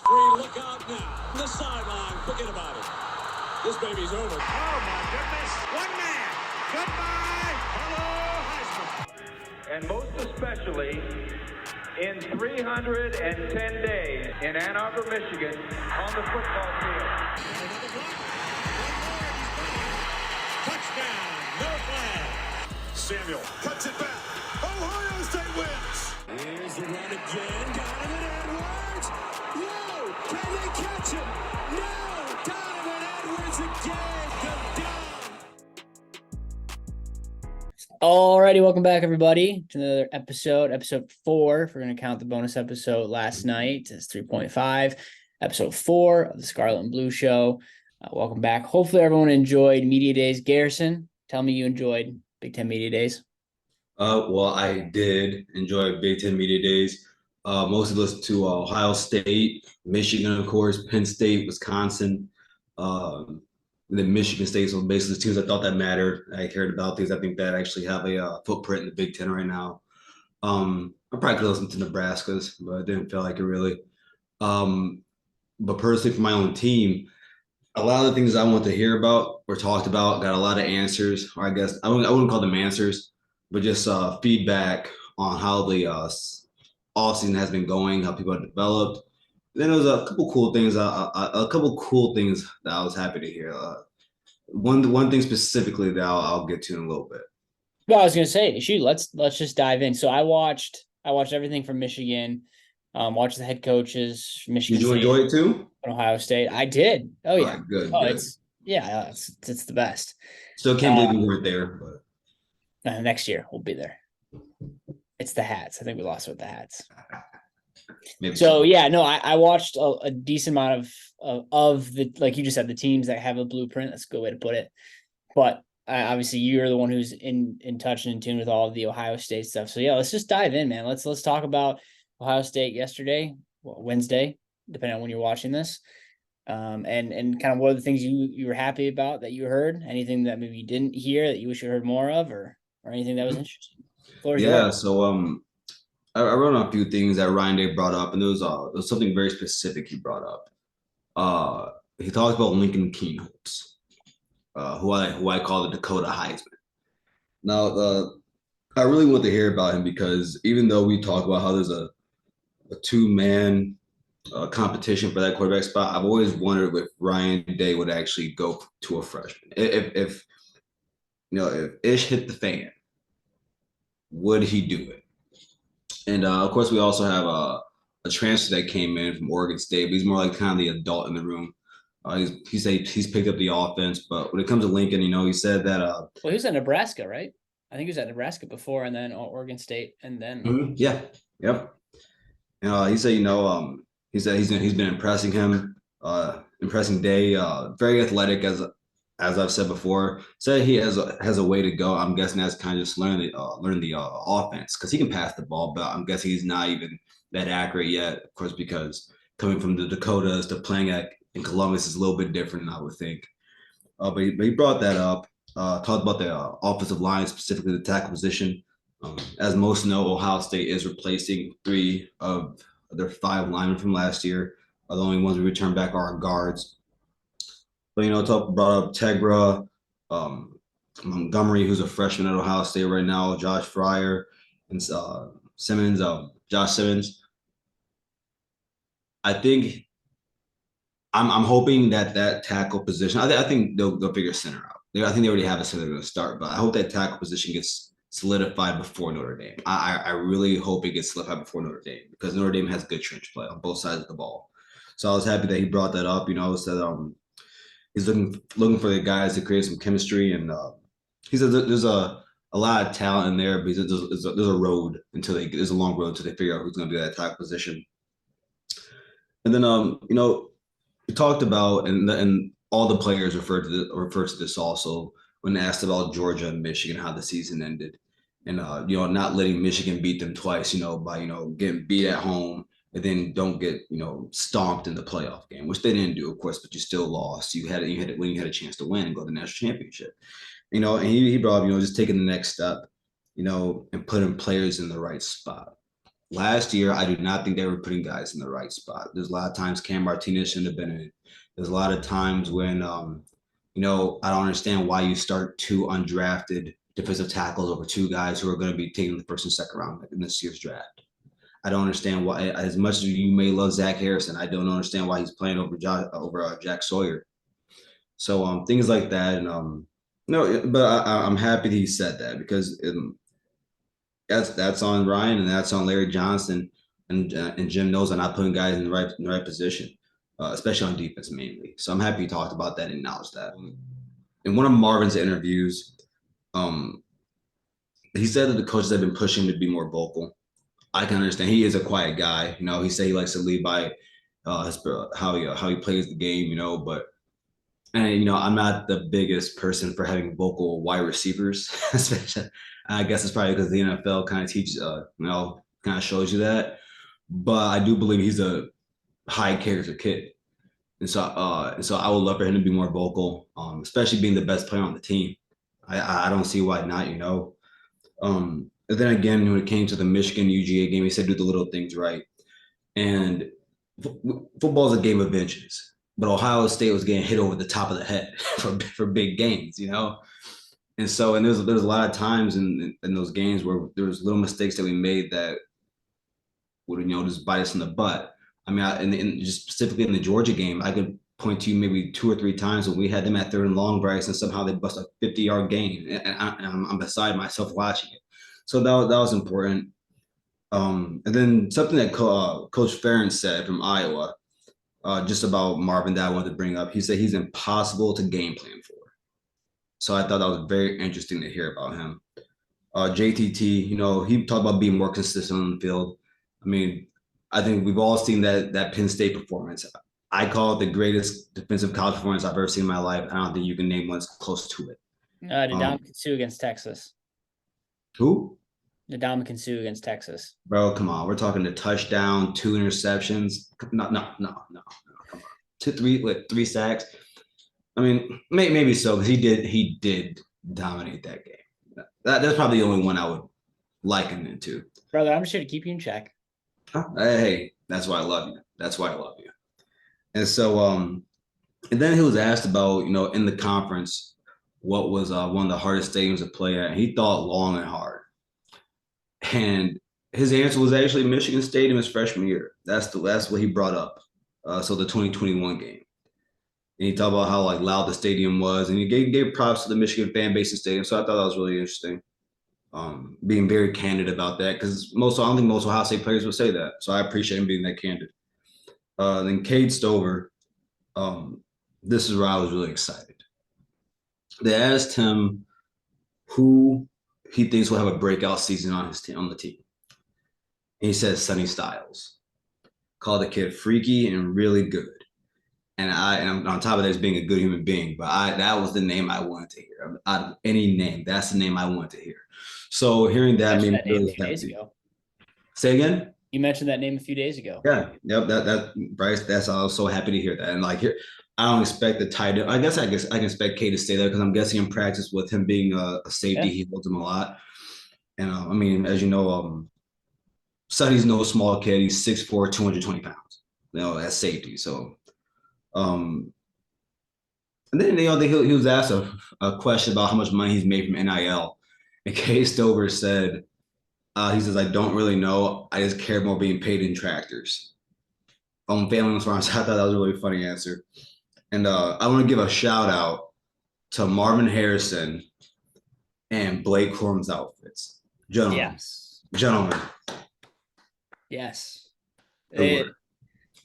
Three, look out now. The sideline, forget about it. This baby's over. Oh, my goodness. One man. Goodbye. Hello, Heisman. And most especially in 310 days in Ann Arbor, Michigan, on the football field. Another block. One more. He's gone. Touchdown. No flag. Samuel cuts it back. Ohio State wins. Here's the run again. Donovan Edwards. No. Can they catch him? No. Donovan Edwards again. The down. Alrighty, welcome back, everybody, to another episode 4. If we're going to count the bonus episode last night, it's 3.5, episode 4 of the Scarlet and Blue Show. Welcome back. Hopefully, everyone enjoyed Media Days. Garrison, tell me you enjoyed Big Ten Media Days. Well, I did enjoy Big Ten Media Days. Mostly listened to Ohio State, Michigan, of course, Penn State, Wisconsin, then Michigan State. So basically, the teams I thought that mattered, I cared about these. I think that actually have a footprint in the Big Ten right now. I probably could listen to Nebraska's, but I didn't feel like it really. But personally, for my own team, a lot of the things I want to hear about or talked about got a lot of answers, or I guess I wouldn't call them answers, but just feedback on how the offseason has been going, how people have developed. Then there was a couple cool things. That I was happy to hear. One thing specifically that I'll get to in a little bit. Well, I was going to say, shoot, let's just dive in. So I watched everything from Michigan. Watched the head coaches from Michigan. Did you enjoy it too? Ohio State. I did. Oh yeah. Right, good. Oh, good. It's the best. Still can't believe we weren't there, but Next year we'll be there. It's the hats. I think we lost with the hats. maybe. So yeah, no, I watched a decent amount of the, like you just said, the teams that have a blueprint. That's a good way to put it. But obviously you're the one who's in touch and in tune with all of the Ohio State stuff. So yeah, let's just dive in, man. Let's talk about Ohio State yesterday, Wednesday, depending on when you're watching this. And kind of what are the things you were happy about that you heard? Anything that maybe you didn't hear that you wish you heard more of, or anything that was interesting? Yeah, so I wrote on a few things that Ryan Day brought up, and there was something very specific he brought up. He talked about Lincoln Kienholz, who I call the Dakota Heisman. Now, I really want to hear about him because even though we talk about how there's a two-man competition for that quarterback spot, I've always wondered if Ryan Day would actually go to a freshman. If Ish hit the fan, would he do it? And of course, we also have a transfer that came in from Oregon State, but he's more like kind of the adult in the room. He's picked up the offense, but when it comes to Lincoln, he said that. Well, he was at Nebraska, right? I think he was at Nebraska before, and then Oregon State, and then yeah, yep. And he said, he said he's been impressing him, impressing Day. Very athletic, as I've said before. Said he has a way to go. I'm guessing that's kind of just learn the offense because he can pass the ball, but I'm guessing he's not even that accurate yet. Of course, because coming from the Dakotas to playing in Columbus is a little bit different, I would think. But he brought that up. Talked about the offensive line, specifically the tackle position. As most know, Ohio State is replacing 3 of their 5 linemen from last year. The only ones we return back are our guards. But brought up Tegra, Montgomery, who's a freshman at Ohio State right now, Josh Fryer, and Simmons, Josh Simmons. I think I'm hoping that tackle position. I think they'll figure center out. I think they already have a center going to start, but I hope that tackle position gets solidified before Notre Dame. I really hope it gets solidified before Notre Dame because Notre Dame has good trench play on both sides of the ball. So I was happy that he brought that up. Said he's looking for the guys to create some chemistry, and he said there's a lot of talent in there, but there's a road there's a long road until they figure out who's going to be that tackle position. And then we talked about and all the players referred to this also when asked about Georgia and Michigan, how the season ended, and not letting Michigan beat them twice, by getting beat at home and then don't get stomped in the playoff game, which they didn't do, of course, but you still lost. You had when you had a chance to win and go to the national championship, and he brought up just taking the next step, and putting players in the right spot. last year, I do not think they were putting guys in the right spot. There's a lot of times Cam Martinez shouldn't have been in it. There's a lot of times when, I don't understand why you start two undrafted defensive tackles over two guys who are going to be taking the first and second round in this year's draft. I don't understand why, as much as you may love Zach Harrison, I don't understand why he's playing over Jack Sawyer. So things like that, and no, but I'm happy that he said that because that's on Ryan and that's on Larry Johnson and Jim knows I'm not putting guys in the right position, especially on defense mainly. So I'm happy he talked about that and acknowledged that. In one of Marvin's interviews, he said that the coaches have been pushing him to be more vocal. I can understand. He is a quiet guy. He said he likes to lead by how he plays the game. But and I'm not the biggest person for having vocal wide receivers, especially. I guess it's probably because the NFL kind of teaches, kind of shows you that. But I do believe he's a high character kid, and so I would love for him to be more vocal, especially being the best player on the team. I don't see why not. But then again, when it came to the Michigan UGA game, he said do the little things right, and football is a game of inches. But Ohio State was getting hit over the top of the head for big gains, And there's a lot of times in those games where there was little mistakes that we made that would just bite us in the butt. I mean, just specifically in the Georgia game, I could point to you maybe 2 or 3 times when we had them at third and long, Bryce, and somehow they bust a 50-yard gain, and I'm beside myself watching it. So that was important. And then something that Coach Ferentz said from Iowa, just about Marvin that I wanted to bring up. He said he's impossible to game plan for. So I thought that was very interesting to hear about him. JTT, he talked about being more consistent on the field. I mean, I think we've all seen that Penn State performance. I call it the greatest defensive college performance I've ever seen in my life. I don't think you can name one close to it. Ndamukong Suh against Texas. Who? Ndamukong Suh against Texas. Bro, come on. We're talking the touchdown, 2 interceptions. No. Come on. 3 sacks. I mean, maybe so, because he did dominate that game. That's probably the only one I would liken it to. Brother, I'm just here to keep you in check. Hey, that's why I love you. That's why I love you. And so, and then he was asked about, in the conference, what was one of the hardest stadiums to play at. And he thought long and hard. And his answer was actually Michigan Stadium his freshman year. That's what he brought up. So the 2021 game. And he talked about how loud the stadium was, and he gave props to the Michigan fan base and stadium. So I thought that was really interesting. Being very candid about that, because I don't think most Ohio State players would say that. So I appreciate him being that candid. Then Cade Stover, this is where I was really excited. They asked him who he thinks will have a breakout season on the team. And he says Sonny Styles. Called the kid freaky and really good. And I'm on top of that as being a good human being, but that was the name I wanted to hear. Out of any name, that's the name I wanted to hear. So hearing that made me really happy. Say again? You mentioned that name a few days ago. Yeah, yep. That Bryce. I was so happy to hear that. And here, I don't expect the tight end. I guess I can expect Kate to stay there because I'm guessing in practice with him being a safety, he holds him a lot. And I mean, as you know, Sonny's no small kid. He's 6'4", 220 pounds. That's safety. So. And then he was asked a question about how much money he's made from NIL, and Cade Stover said, he says, I don't really know. I just care more being paid in tractors. Family farms. I thought that was a really funny answer. And I want to give a shout out to Marvin Harrison and Blake Corum's outfits. Gentlemen. Yes. Gentlemen. Yes. Good work.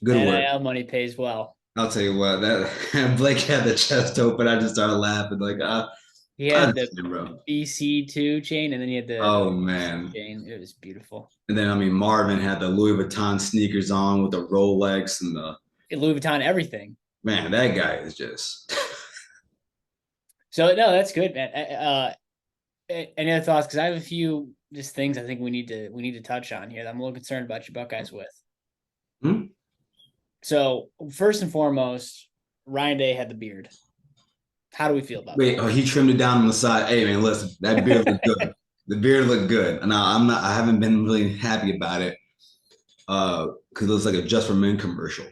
NIL money pays well. I'll tell you what, that Blake had the chest open. I just started laughing. He had the BC2 chain, and then he had the chain. It was beautiful. And then Marvin had the Louis Vuitton sneakers on with the Rolex and the Louis Vuitton everything. Man, that guy is just. So no, that's good, man. Any other thoughts? Because I have a few just things I think we need to touch on here that I'm a little concerned about your Buckeyes with. So first and foremost, Ryan Day had the beard. How do we feel about that? He trimmed it down on the side. Hey man, listen, that beard looked good. The beard looked good. And I haven't been really happy about it. because it looks like a Just for Men commercial.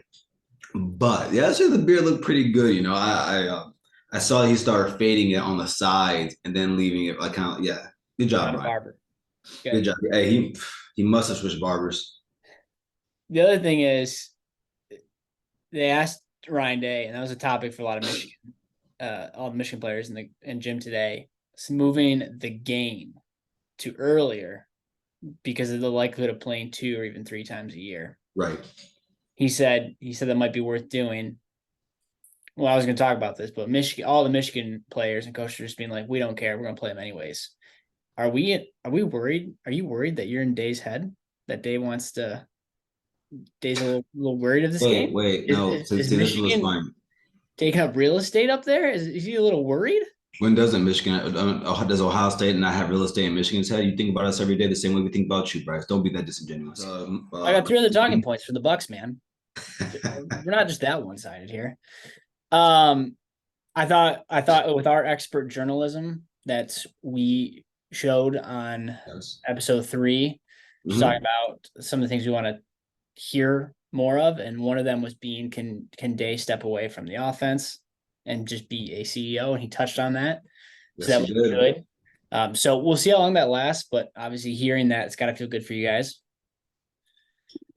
But yeah, actually the beard looked pretty good. I saw he started fading it on the sides and then leaving it like kind of yeah. Good job, Brian. Barber. Good job. Hey, he must have switched barbers. The other thing is, they asked Ryan Day, and that was a topic for a lot of Michigan, all the Michigan players in gym today. It's moving the game to earlier because of the likelihood of playing 2 or even 3 times a year. Right. He said that might be worth doing. Well, I was going to talk about this, but all the Michigan players and coaches are just being like, we don't care. We're going to play them anyways. Are we worried? Are you worried that you're in Day's head? That Day's a little worried of this game? No. Is Michigan taking up real estate up there? Is he a little worried? When doesn't Michigan, does Ohio State not have real estate in Michigan's head? You think about us every day the same way we think about you, Bryce. Don't be that disingenuous. I got 3 other talking points for the Bucks, man. We're not just that one-sided here. I thought with our expert journalism that we showed on episode 3, talking about some of the things we want to hear more of, and one of them was being can Day step away from the offense and just be a CEO, and he touched on that. Yes, so that was good. So we'll see how long that lasts, but obviously hearing that, it's got to feel good for you guys.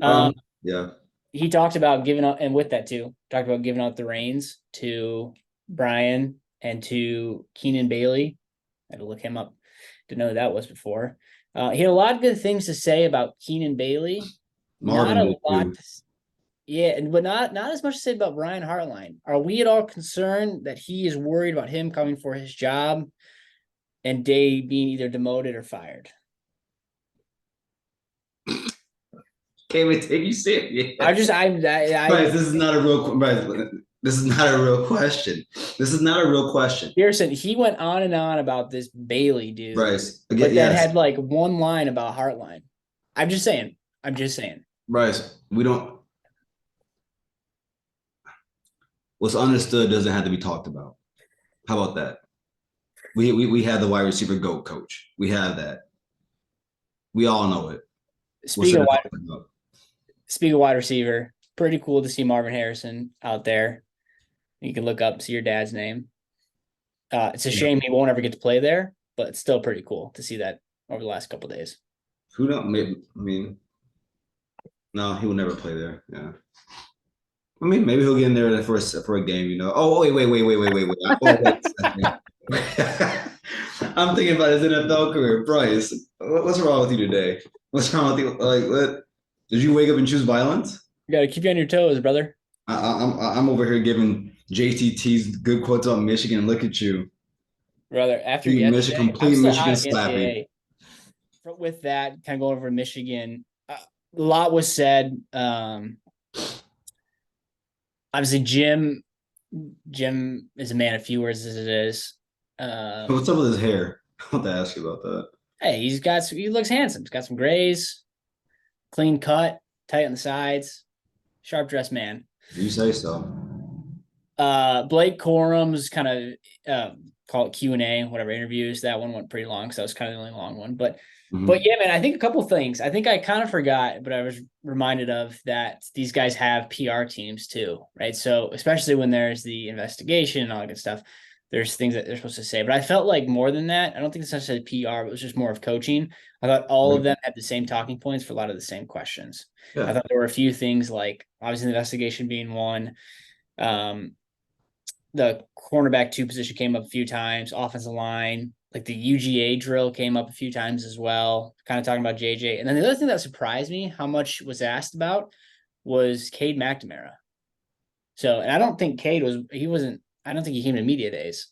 Yeah. He talked about giving out, and with that too, talked about giving out the reins to Brian and to Keenan Bailey. I had to look him up. Didn't know who that was before. He had a lot of good things to say about Keenan Bailey. Marvin not a lot. But not as much to say about Brian Hartline. Are we at all concerned that he is worried about him coming for his job and Day being either demoted or fired? Can't even take you serious. Bryce, this is not a real. Bryce, this is not a real question. This is not a real question. Pearson, he went on and on about this Bailey dude. Bryce, again, but then had like one line about Hartline. I'm just saying. Bryce, we don't. What's understood doesn't have to be talked about. How about that? We have the wide receiver GOAT coach. We have that. We all know it. Speaking of wide receiver, pretty cool to see Marvin Harrison out there. You can look up, see your dad's name. It's a shame he won't ever get to play there, but it's still pretty cool to see that over the last couple of days. Who knows? Maybe, no, he will never play there. Yeah. Maybe he'll get in there for a game, Oh, wait. I'm thinking about his NFL career. Bryce, what's wrong with you today? What's wrong with you? Like, what? Did you wake up and choose violence? You got to keep you on your toes, brother. I'm over here giving JTT's good quotes about Michigan. And look at you, brother. After Michigan, complete Michigan slapping. With that, kind of going over Michigan, a lot was said. Obviously, Jim is a man of few words as it is. What's up with his hair? I want to ask you about that. Hey, he looks handsome. He's got some grays, clean cut, tight on the sides, sharp dressed man. You say so. Blake Corum's kind of call it Q&A, whatever interviews. That one went pretty long because that was kind of the only long one. But yeah, man, I think a couple of things. I think I kind of forgot, but I was reminded of that these guys have PR teams too, right? So especially when there's the investigation and all that good stuff, there's things that they're supposed to say. But I felt like more than that. I don't think it's necessarily PR, but it was just more of coaching. I thought all of them had the same talking points for a lot of the same questions. Yeah. I thought there were a few things like obviously the investigation being one. The cornerback 2 position came up a few times, offensive line, like the UGA drill came up a few times as well, kind of talking about JJ. And then the other thing that surprised me, how much was asked about, was Cade McNamara. So, and I don't think Cade I don't think he came to media days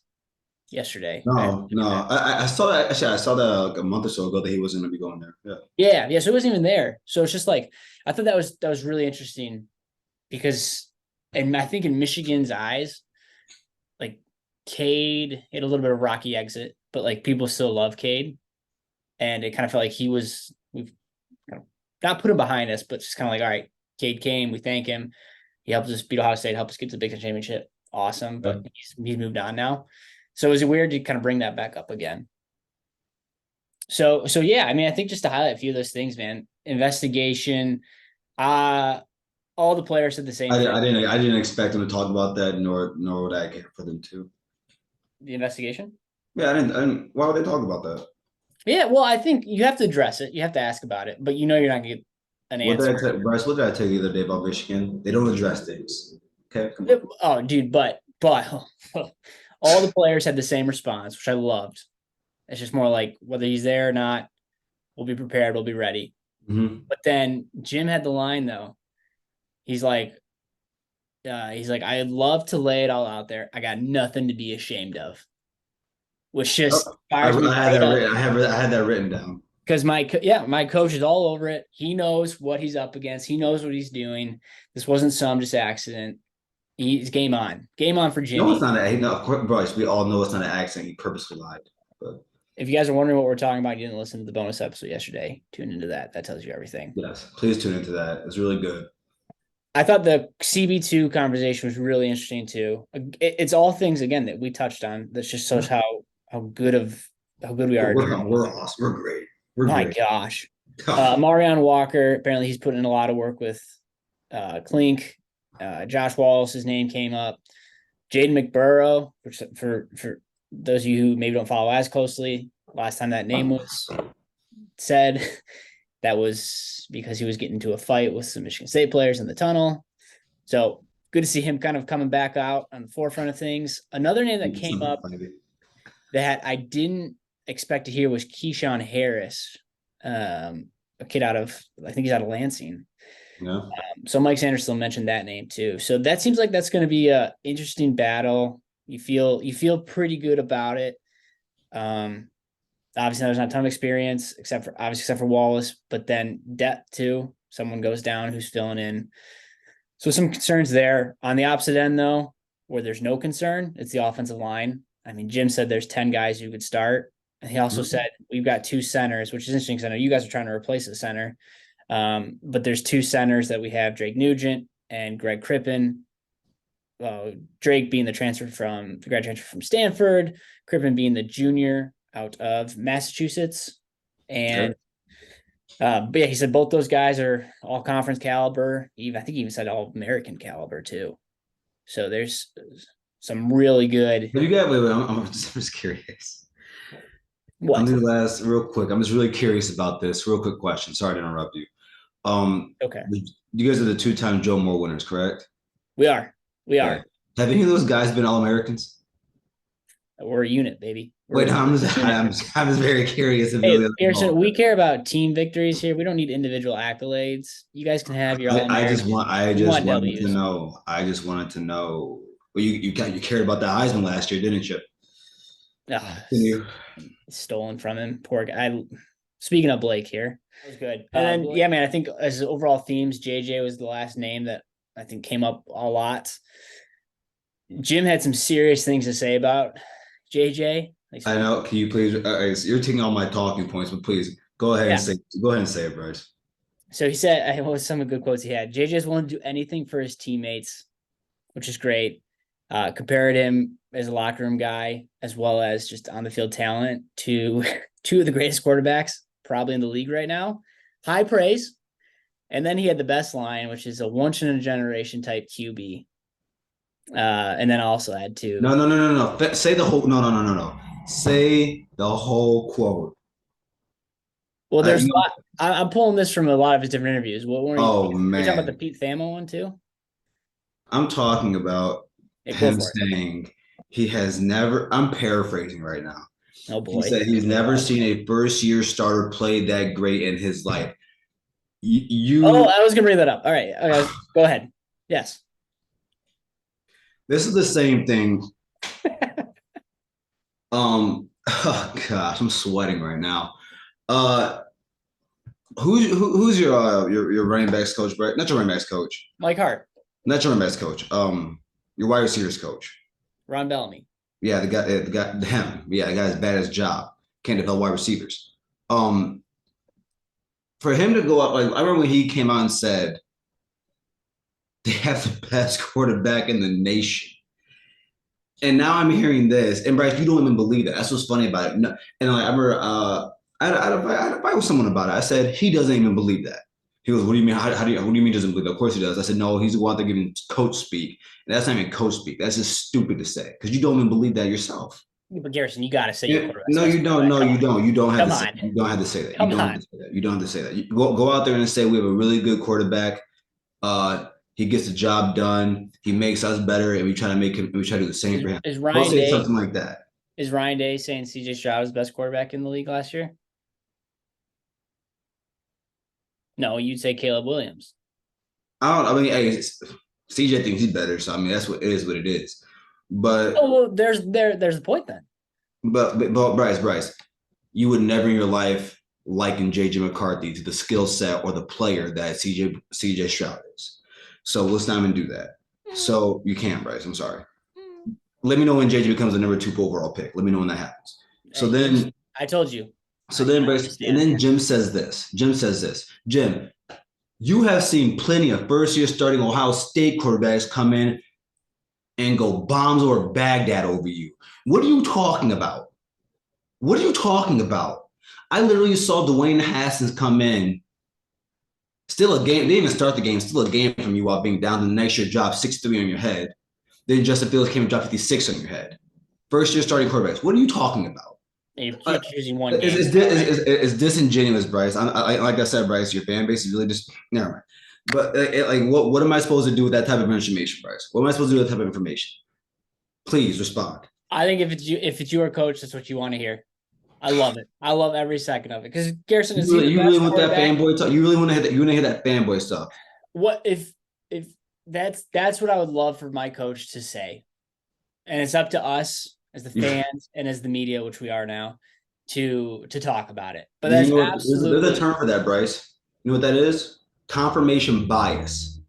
yesterday. No. I saw that. Actually, I saw that like a month or so ago that he wasn't going to be going there. Yeah. So he wasn't even there. So it's just like, I thought that was really interesting because, and I think in Michigan's eyes, like Cade had a little bit of rocky exit, but like people still love Cade. And it kind of felt like we've kind of not put him behind us, but just kind of like, all right, Cade came, we thank him. He helped us beat Ohio State, helped us get to the Big Ten championship. Awesome. But he's moved on now. So it was weird to kind of bring that back up again. So yeah, I mean, I think just to highlight a few of those things, man, investigation, All the players said the same thing. I didn't expect them to talk about that, nor would I care for them to. The investigation. Yeah, I didn't. Why would they talk about that? Yeah, well, I think you have to address it. You have to ask about it, but you're not gonna get an answer. Bryce? What did I tell you the other day about Michigan? They don't address things. Okay, come on. Oh, dude, but all the players had the same response, which I loved. It's just more like whether he's there or not, we'll be prepared, we'll be ready. Mm-hmm. But then Jim had the line though. He's like, I'd love to lay it all out there. I got nothing to be ashamed of. Which just fires me I had right that up. written, I had that written down. Because my coach is all over it. He knows what he's up against. He knows what he's doing. This wasn't some just accident. He's game on for Jimmy. No, it's not an. No, of course, Bryce. We all know it's not an accident. He purposely lied. But If you guys are wondering what we're talking about, you didn't listen to the bonus episode yesterday. Tune into that. That tells you everything. yes, please tune into that. It's really good. I thought the CB2 conversation was really interesting too. It's all things again that we touched on. That just shows how good we are. We're awesome. We're great. We're My great. gosh. Marion Walker, apparently he's putting in a lot of work with Clink. Josh Wallace's name came up. Jaden McBurrow, which for those of you who maybe don't follow as closely, last time that name was said, that was because he was getting into a fight with some Michigan State players in the tunnel. So good to see him kind of coming back out on the forefront of things. Another name that came up that I didn't expect to hear was Keyshawn Harris, a kid I think he's out of Lansing. Yeah. So Mike Sanderson mentioned that name too. So that seems like that's going to be a interesting battle. You feel pretty good about it. Obviously there's not a ton of experience except for Wallace, but then depth too. Someone goes down who's filling in. So some concerns there. On the opposite end though, where there's no concern, it's the offensive line. I mean, Jim said there's 10 guys who could start. And he also said we've got 2 centers, which is interesting because I know you guys are trying to replace the center. But there's 2 centers that we have, Drake Nugent and Greg Crippen. Drake being the grad transfer from Stanford, Crippen being the junior out of Massachusetts. And but yeah, he said both those guys are all conference caliber. I think he even said all American caliber too. So there's some really good. Wait, I'm just curious. What? I'm real quick. I'm just really curious about this. Real quick question. Sorry to interrupt you. Okay. You guys are the 2-time Joe Moore winners, correct? We are. Have any of those guys been All-Americans? We're a unit, baby. I'm just very curious. Pearson, we care about team victories here. We don't need individual accolades. You guys can have your I just wanted to know. I just wanted to know. Well, you cared about the Heisman last year, didn't you? Stolen from him. Poor guy. Speaking of Blake here, that was good. And then, man, I think as overall themes, JJ was the last name that I think came up a lot. Jim had some serious things to say about JJ. I know. Can you please? You're taking all my talking points, but please go ahead and say it, Bryce. So he said, what was some of the good quotes he had? JJ's willing to do anything for his teammates, which is great. Compared him as a locker room guy, as well as just on the field talent, to 2 of the greatest quarterbacks probably in the league right now. High praise. And then he had the best line, which is a once in a generation type QB. And then also had to. No. Say the whole. No. Say the whole quote. Well, there's a lot. I'm pulling this from a lot of his different interviews. What were you? Man, you're talking about the Pete Thamel one too? I'm talking about him saying he has never. I'm paraphrasing right now. Oh boy! He said he's never seen a first-year starter play that great in his life. Oh, I was gonna bring that up. All right, go ahead. Yes. This is the same thing. Oh gosh, I'm sweating right now. Who's your running backs coach, Brett? Not your running backs coach. Mike Hart. Not your running backs coach. Your wide receivers coach. Ron Bellamy. Yeah, the guy him. Yeah, the guy's bad at his job. Can't develop wide receivers. For him to go up, like I remember when he came out and said they have the best quarterback in the nation. And now I'm hearing this, and Bryce, you don't even believe it. That's what's funny about it. No, and I remember I had a fight with someone about it. I said he doesn't even believe that. He goes, what do you mean? What do you mean doesn't believe? Of course he does. I said, no, he's the one that giving coach speak. And that's not even coach speak. That's just stupid to say because you don't even believe that yourself. But Garrison, you got to say your Yeah, quarterback's no, best you don't. quarterback. No, Come you on. don't. You don't have Come to say. on. You don't have to say that. Come You don't on. have to say that. You don't have to say that. You go out there and say we have a really good quarterback. He gets the job done. He makes us better, and we try to make him. We try to do the same for him. Is Go Ryan say Day something like that. is Ryan Day saying CJ Stroud was the best quarterback in the league last year? No, you'd say Caleb Williams. I don't. I mean, hey, CJ thinks he's better, so I mean that's what it is. What it is. But Oh, well, there's the point then. but Bryce, you would never in your life liken JJ McCarthy to the skill set or the player that CJ Stroud is. So let's not even do that. So you can't, Bryce. I'm sorry. Let me know when JJ becomes the number 2 overall pick. Let me know when that happens. So then I told you. So then Bryce, and then Jim says this. Jim, you have seen plenty of first-year starting Ohio State quarterbacks come in and go bombs or Baghdad over you. What are you talking about? What are you talking about? I literally saw Dwayne Haskins come in. Still a game. They didn't even start the game. Still a game from you while being down. The next year, drop 63 on your head. Then Justin Fields came and dropped 56 on your head. First-year starting quarterbacks. What are you talking about? You're choosing one game. It's disingenuous, Bryce. Like I said, Bryce, your fan base is really just never mind. But what am I supposed to do with that type of information, Bryce? What am I supposed to do with that type of information? Please respond. I think if it's your coach, that's what you want to hear. I love it. I love every second of it because Garrison is you really want that fanboy talk. You really want to hear that. You want to hear that fanboy stuff. What if that's what I would love for my coach to say, and it's up to us as the fans and as the media, which we are now, to talk about it. But that's absolutely there's a term for that, Bryce. You know what that is? Confirmation bias.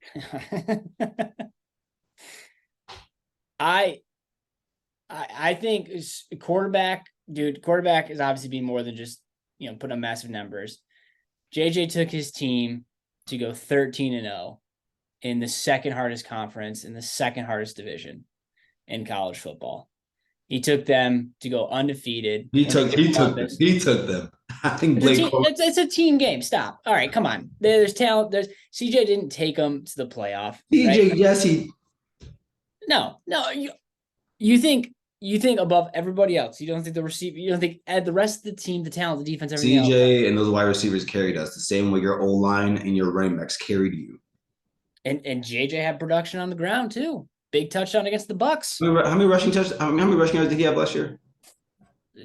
I think quarterback is obviously being more than just putting up massive numbers. JJ took his team to go 13-0 in the second hardest conference in the second hardest division in college football. He took them to go undefeated. He took them. I think it's a team game. Stop. All right, come on. There's talent. There's CJ didn't take them to the playoff. CJ, right? yes, he. No. You think above everybody else. You don't think the receiver. You don't think the rest of the team, the talent, the defense, everything else. CJ and those wide receivers carried us the same way your O-line and your running backs carried you. And JJ had production on the ground too. Big touchdown against the Bucks. How many rushing yards did he have last year?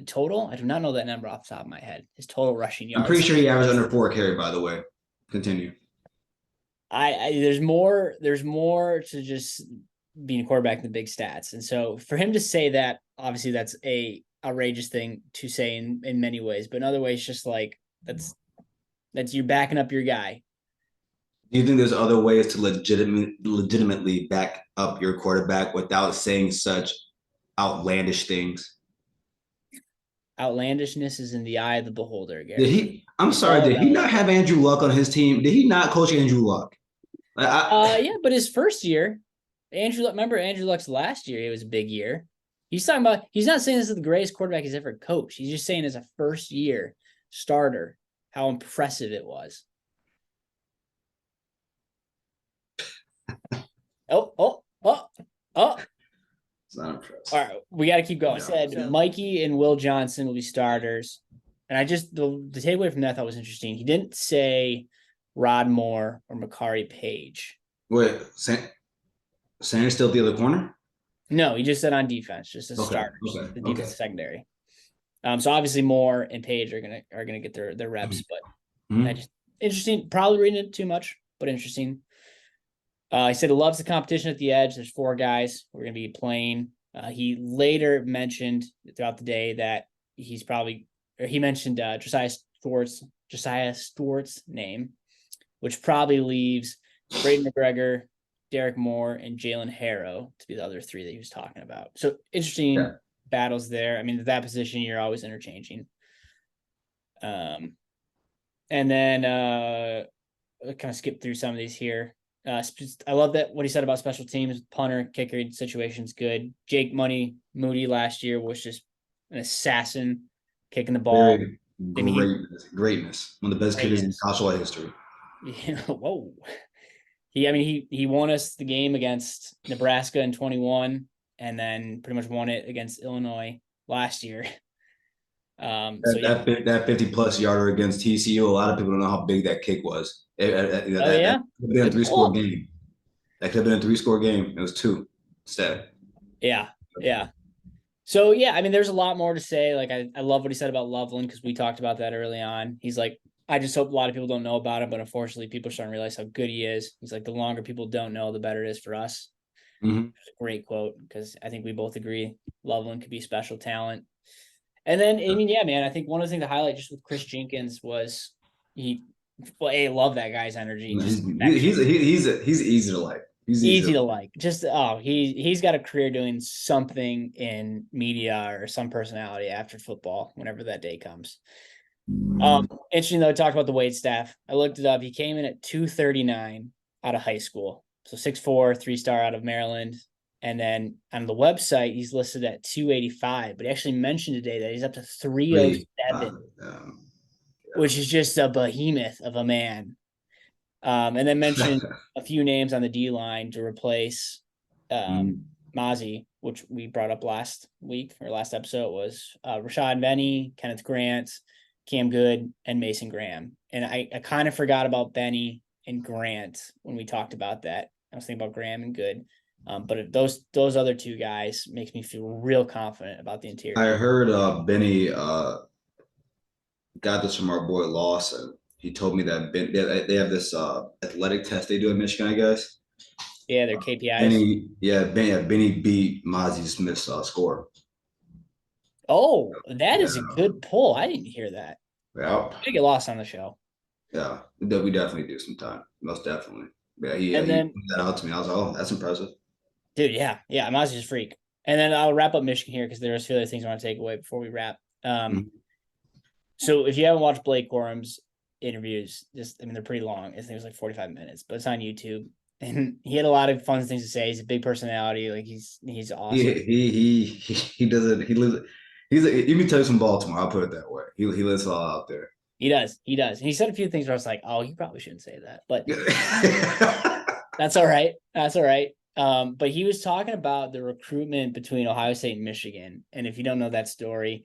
Total? I do not know that number off the top of my head. His total rushing yards. I'm pretty sure he averaged under 4 carry, by the way. Continue. There's more to just being a quarterback than the big stats. And so for him to say that, obviously that's a outrageous thing to say in many ways, but in other ways, just like that's you backing up your guy. Do you think there's other ways to legitimately back up your quarterback without saying such outlandish things? Outlandishness is in the eye of the beholder, Gary. Did he not have Andrew Luck on his team? Did he not coach Andrew Luck? Yeah, but his first year, Andrew Luck's last year, it was a big year. He's talking about, he's not saying this is the greatest quarterback he's ever coached. He's just saying as a first year starter, how impressive it was. Oh. It's not impressive. All right, we got to keep going. Yeah. I said Mikey and Will Johnson will be starters. And I just, the takeaway from that I thought was interesting. He didn't say Rod Moore or Makari Page. Wait, Sanders still at the other corner? No, he just said on defense, just as starters, the defense secondary. So obviously Moore and Page are gonna get their reps, but I just interesting. Probably reading it too much, but interesting. He said he loves the competition at the edge. There's 4 guys we're going to be playing. He later mentioned throughout the day that he mentioned Josiah Stewart's name, which probably leaves Braden McGregor, Derek Moore, and Jalen Harrow to be the other 3 that he was talking about. So interesting battles there. I mean, at that position, you're always interchanging. And then I'll kind of skip through some of these here. I love that what he said about special teams, punter, kicker situation's good. Jake Moody last year was just an assassin kicking the ball. Greatness. One of the best kickers in college history. Yeah, whoa. He won us the game against Nebraska in 21 and then pretty much won it against Illinois last year. So yeah. That 50-plus yarder against TCU, a lot of people don't know how big that kick was. Oh yeah. That could have been a Good three-score pull. game. That could have been a three-score game. It was two instead. Yeah. Yeah. So yeah, I mean, there's a lot more to say. Like I love what he said about Loveland because we talked about that early on. He's like, I just hope a lot of people don't know about him, but unfortunately, people are starting to realize how good he is. He's like, the longer people don't know, the better it is for us. Mm-hmm. It's a great quote because I think we both agree Loveland could be special talent. And then, I mean, yeah, man, I think one of the things to highlight just with Chris Jenkins was I love that guy's energy. Just He's easy to like. He's easy to like. Just he's got a career doing something in media or some personality after football whenever that day comes. Interesting though, talk about the weight staff. I looked it up. He came in at 239 out of high school. So 6'4", 3-star out of Maryland. And then on the website, he's listed at 285, but he actually mentioned today that he's up to 307, which is just a behemoth of a man. And then mentioned a few names on the D line to replace Mozzie, which we brought up last week or last episode was Rashad Benny, Kenneth Grant, Cam Good, and Mason Graham. And I kind of forgot about Benny and Grant when we talked about that. I was thinking about Graham and Good. But those other two guys makes me feel real confident about the interior. I heard Benny got this from our boy Lawson. He told me that they have this athletic test they do in Michigan, I guess. Yeah, their KPIs. Benny beat Mozzie Smith's score. Oh, that is a good pull. I didn't hear that. Yeah. I get lost on the show. Yeah, we definitely do sometime. Most definitely. Yeah, he put that out to me. I was like, oh, that's impressive. Dude, yeah. Mozzie's a freak. And then I'll wrap up Michigan here because there's a few other things I want to take away before we wrap. So if you haven't watched Blake Corum's interviews, they're pretty long. I think it was like 45 minutes, but it's on YouTube. And he had a lot of fun things to say. He's a big personality. Like he's awesome. He doesn't. He lives. He's a, you can tell he's from Baltimore. I'll put it that way. He lives all out there. He does. And he said a few things where I was like, oh, you probably shouldn't say that, but that's all right. But he was talking about the recruitment between Ohio State and Michigan. And if you don't know that story,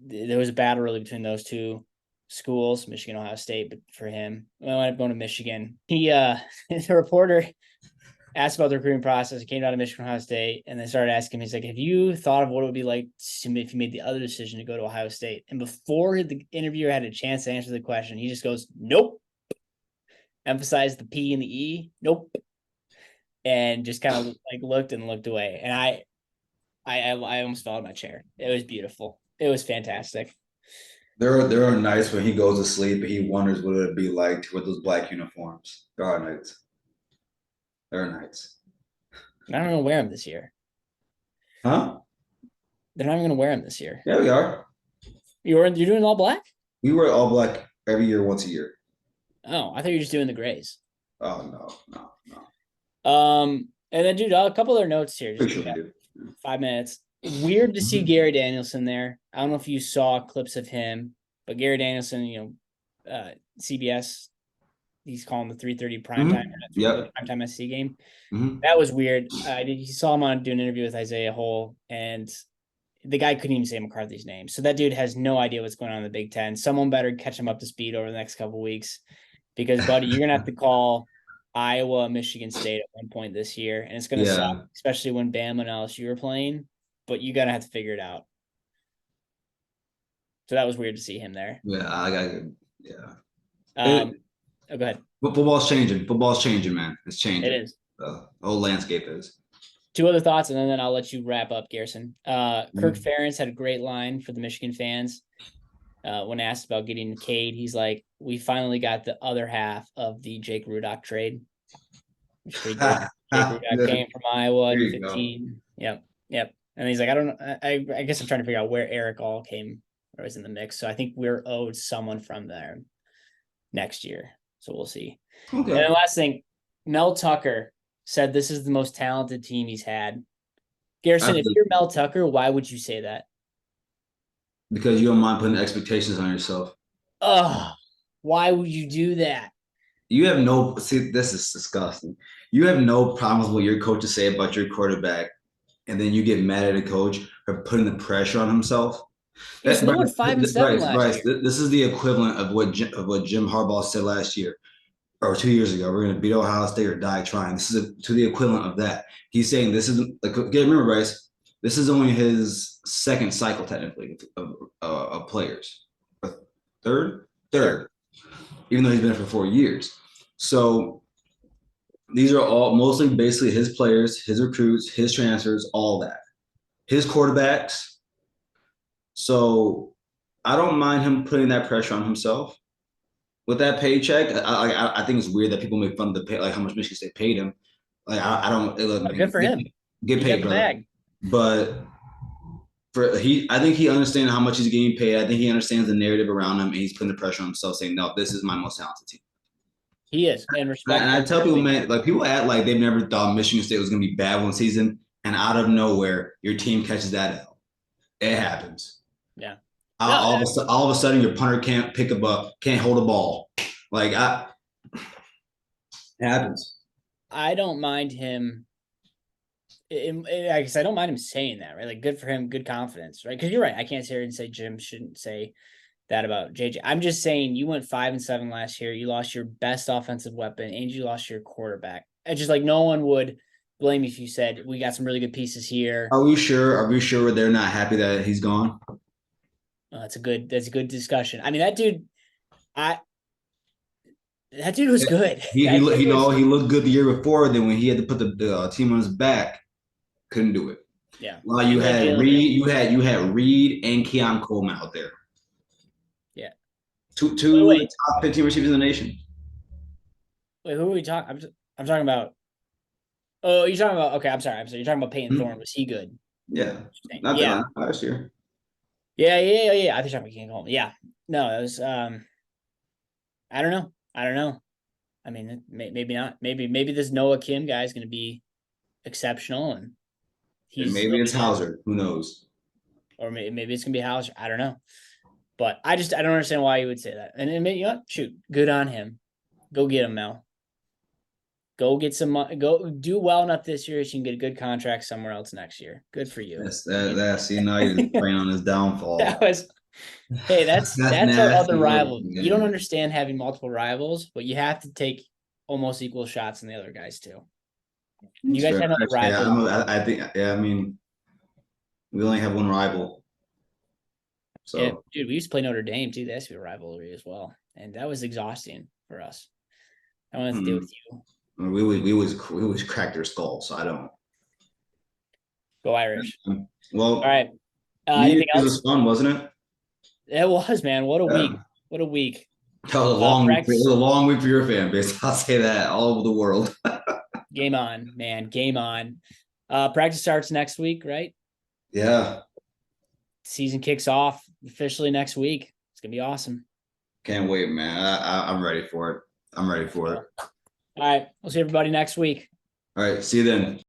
there was a battle really between those two schools, Michigan, Ohio State, but for him, I ended up going to Michigan. He, the reporter asked about the recruiting process. He came out of Michigan, Ohio State, and they started asking him, he's like, have you thought of what it would be like if you made the other decision to go to Ohio State? And before the interviewer had a chance to answer the question, he just goes, nope. Emphasized the P and the E, nope. And just kind of like looked away. And I almost fell out of my chair. It was beautiful. It was fantastic. There are nights when he goes to sleep and he wonders what it would be like with those black uniforms. There are nights. There are nights. They're not going to wear them this year. Huh? They're not even going to wear them this year. Yeah, we are. You're doing all black? We wear all black every year, once a year. Oh, I thought you were just doing the grays. Oh, no. And then, dude, a couple other notes here. Just Sure we do. 5 minutes. Weird to see Gary Danielson there. I don't know if you saw clips of him, but Gary Danielson, CBS, he's calling the 3:30 primetime primetime SC game. That was weird. You saw him on doing an interview with Isaiah Hole, and the guy couldn't even say McCarthy's name. So that dude has no idea what's going on in the Big Ten. Someone better catch him up to speed over the next couple of weeks, because, buddy, you're gonna have to call Iowa, Michigan State at one point this year, and it's gonna suck, especially when Bama and LSU are playing. But you gotta have to figure it out. So that was weird to see him there. Yeah, go ahead. Football's changing, man. It's changing. It is. The whole landscape is. Two other thoughts, and then I'll let you wrap up, Garrison. Kirk Ferentz had a great line for the Michigan fans. When asked about getting Cade, he's like, we finally got the other half of the Jake Rudock trade. Which is pretty good. Jake Rudock came from Iowa in 15. Yep. And he's like, I guess I'm trying to figure out where Eric All came or was in the mix. So I think we're owed someone from there next year. So we'll see. Okay. And then last thing, Mel Tucker said this is the most talented team he's had. Garrison, if you're Mel Tucker, why would you say that? Because you don't mind putting expectations on yourself. Oh, Why would you do that? You have no see. This is disgusting. You have no problems with what your coaches say about your quarterback, and then you get mad at a coach for putting the pressure on himself. He was That, still went 5-7 last year. This is the equivalent of what Jim Harbaugh said last year or 2 years ago. We're going to beat Ohio State or die trying. This is to the equivalent of that. He's saying this isn't like. Remember, Bryce. This is only his second cycle technically of players. Third, even though he's been there for 4 years. So these are all mostly basically his players, his recruits, his transfers, all that. His quarterbacks. So I don't mind him putting that pressure on himself with that paycheck. I think it's weird that people make fun of the pay, like how much Michigan State paid him. Like I don't. Good for him. Get He paid, got the brother. bag. But I think he understands how much he's getting paid. I think he understands the narrative around him, and he's putting the pressure on himself, saying, "No, this is my most talented team." He is, and respect. And I tell people, man, like people act like they've never thought Michigan State was going to be bad one season, and out of nowhere, your team catches that L. It happens. Yeah. All of a sudden, your punter can't can't hold a ball. Like it happens. I don't mind him. I guess I don't mind him saying that, right? Like, good for him, good confidence, right? Because you're right. I can't sit here and say Jim shouldn't say that about JJ. I'm just saying you went 5-7 last year. You lost your best offensive weapon, and you lost your quarterback. It's just like no one would blame you if you said we got some really good pieces here. Are we sure? Are we sure they're not happy that he's gone? That's a good discussion. I mean, that dude was good. He looked good the year before. Then when he had to put the team on his back, couldn't do it. Yeah. Well, you had Reed and Keon Coleman out there. Yeah. Two top 15 receivers in the nation. Wait, who are we talking? I'm talking about. Oh, you're talking about. Okay, I'm sorry. You're talking about Peyton Thorne. Was he good? Yeah. Not that last year. Yeah. I think you're talking about Keon Coleman. Yeah. No, it was. I don't know. I mean, maybe not. Maybe this Noah Kim guy is going to be exceptional, and maybe it's Hauser. Who knows? Or maybe it's going to be Hauser. I don't know. But I don't understand why you would say that. And you know, shoot, good on him. Go get him, Mel. Go get some money. Go do well enough this year so you can get a good contract somewhere else next year. Good for you. That's now you're just playing on his downfall. That's our other rival. You don't understand having multiple rivals, but you have to take almost equal shots than the other guys too. You guys have another rival. I think. Yeah, I mean, we only have one rival. So, yeah, dude, we used to play Notre Dame too. That's a rivalry as well, and that was exhausting for us. I wanted to deal with you. We always crack their skull, so I don't. Go Irish. Well, all right. Anything else? It was fun, wasn't it? It was, man. What a week! What a week! That was a long week. It was a long week for your fan base. I'll say that all over the world. Game on, man. Game on. Practice starts next week, right? Yeah. Season kicks off officially next week. It's gonna be awesome. Can't wait, man. I'm ready for it. I'm ready for it. All right. We'll see everybody next week. All right. See you then.